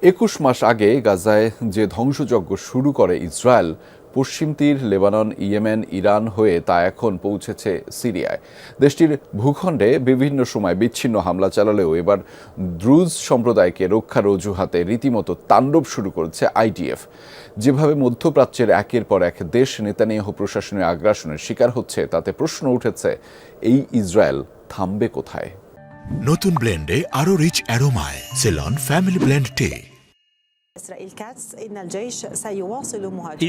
২১ মাস আগে গাজায় যে ধ্বংসযজ্ঞ শুরু করে ইসরায়েল, পশ্চিম তীর, লেবানন, ইয়েমেন, ইরান হয়ে তা এখন পৌঁছেছে সিরিয়ায়। দেশটির ভূখণ্ডে বিভিন্ন সময় বিচ্ছিন্ন হামলা চালালেও এবার দ্রুজ সম্প্রদায়কে রক্ষার অজুহাতে রীতিমতো তাণ্ডব শুরু করেছে আইডিএফ। যেভাবে মধ্যপ্রাচ্যের একের পর এক দেশ নেতানিয়াহু প্রশাসনের আগ্রাসনের শিকার হচ্ছে, তাতে প্রশ্ন উঠেছে, এই ইসরায়েল থামবে কোথায়? নতুন ব্লেন্ডে আরো রিচ অ্যারোমায় সেলন ফ্যামিলি ব্লেন্ড টে।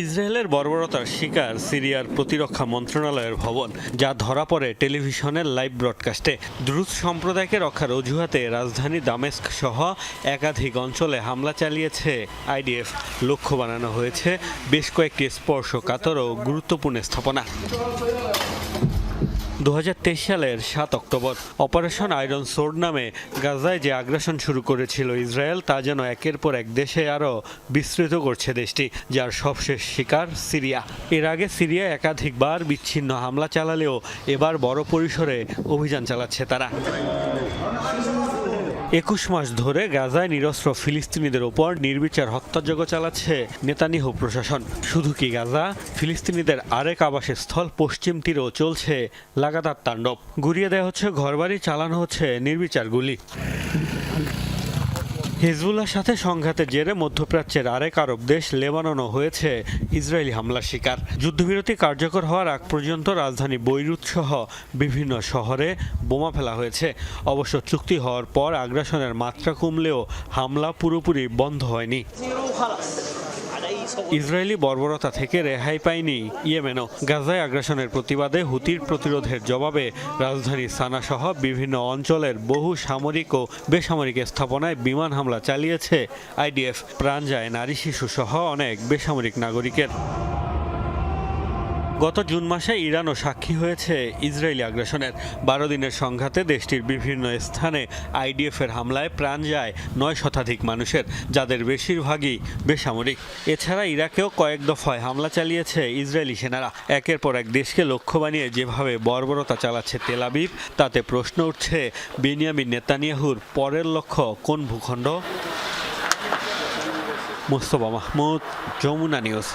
ইসরায়েলের বর্বরতার শিকার সিরিয়ার প্রতিরক্ষা মন্ত্রণালয়ের ভবন, যা ধরা পড়ে টেলিভিশনের লাইভ ব্রডকাস্টে। দ্রুজ সম্প্রদায়কে রক্ষার অজুহাতে রাজধানী দামেস্ক সহ একাধিক অঞ্চলে হামলা চালিয়েছে আইডিএফ। লক্ষ্য বানানো হয়েছে বেশ কয়েকটি স্পর্শকাতর ও গুরুত্বপূর্ণ স্থাপনা। 2023 সালের 7 অক্টোবর অপারেশন আয়রন সোর্ড নামে গাজায় যে আগ্রাসন শুরু করেছিল ইসরায়েল, তা যেন একের পর এক দেশে আরও বিস্তৃত করছে দেশটি, যার সবশেষ শিকার সিরিয়া। এর আগে সিরিয়া একাধিকবার বিচ্ছিন্ন হামলা চালালেও এবার বড় পরিসরে অভিযান চালাচ্ছে তারা। 21 মাস ধরে গাজায় নিরস্ত্র ফিলিস্তিনিদের ওপর নির্বিচার হত্যাযজ্ঞ চালাচ্ছে নেতানিয়াহু প্রশাসন। শুধু কি গাজা, ফিলিস্তিনিদের আরেক আবাসস্থল পশ্চিম তীরেও চলছে লাগাতার তাণ্ডব। গুড়িয়ে দেওয়া হচ্ছে ঘরবাড়ি, চালানো হচ্ছে নির্বিচার গুলি। হিজবুল্লাহর সাথে সংঘাতের জেরে মধ্যপ্রাচ্যের আরেক আরব দেশ লেবাননও হয়েছে ইসরায়েলি হামলার শিকার। যুদ্ধবিরতি কার্যকর হওয়ার আগ পর্যন্ত রাজধানী বৈরুত সহ বিভিন্ন শহরে বোমা ফেলা হয়েছে। অবশ্য চুক্তি হওয়ার পর আগ্রাসনের মাত্রা কমলেও হামলা পুরোপুরি বন্ধ হয়নি। ইসরায়েলি বর্বরতা থেকে রেহাই পায়নি ইয়েমেনও। গাজায় আগ্রাসনের প্রতিবাদে হুতির প্রতিরোধের জবাবে রাজধানী সানা সহ বিভিন্ন অঞ্চলের বহু সামরিক ও বেসামরিক স্থাপনায় বিমান হামলা চালিয়েছে আইডিএফ। প্রাণ যায় নারী, শিশু সহ অনেক বেসামরিক নাগরিকের। গত জুন মাসে ইরানও সাক্ষী হয়েছে ইসরায়েলি আগ্রাসনের। 12 দিনের সংঘাতে দেশটির বিভিন্ন স্থানে আইডিএফের হামলায় প্রাণ যায় 9 শতাধিক মানুষের, যাদের বেশিরভাগই বেসামরিক। এছাড়া ইরাকেও কয়েক দফায় হামলা চালিয়েছে ইসরায়েলি সেনারা। একের পর এক দেশকে লক্ষ্য বানিয়ে যেভাবে বর্বরতা চালাচ্ছে তেল আবিব, তাতে প্রশ্ন উঠছে, বেনিয়ামিন নেতানিয়াহুর পরের লক্ষ্য কোন ভূখণ্ড? মোস্তফা মাহমুদ, যমুনা নিউজ।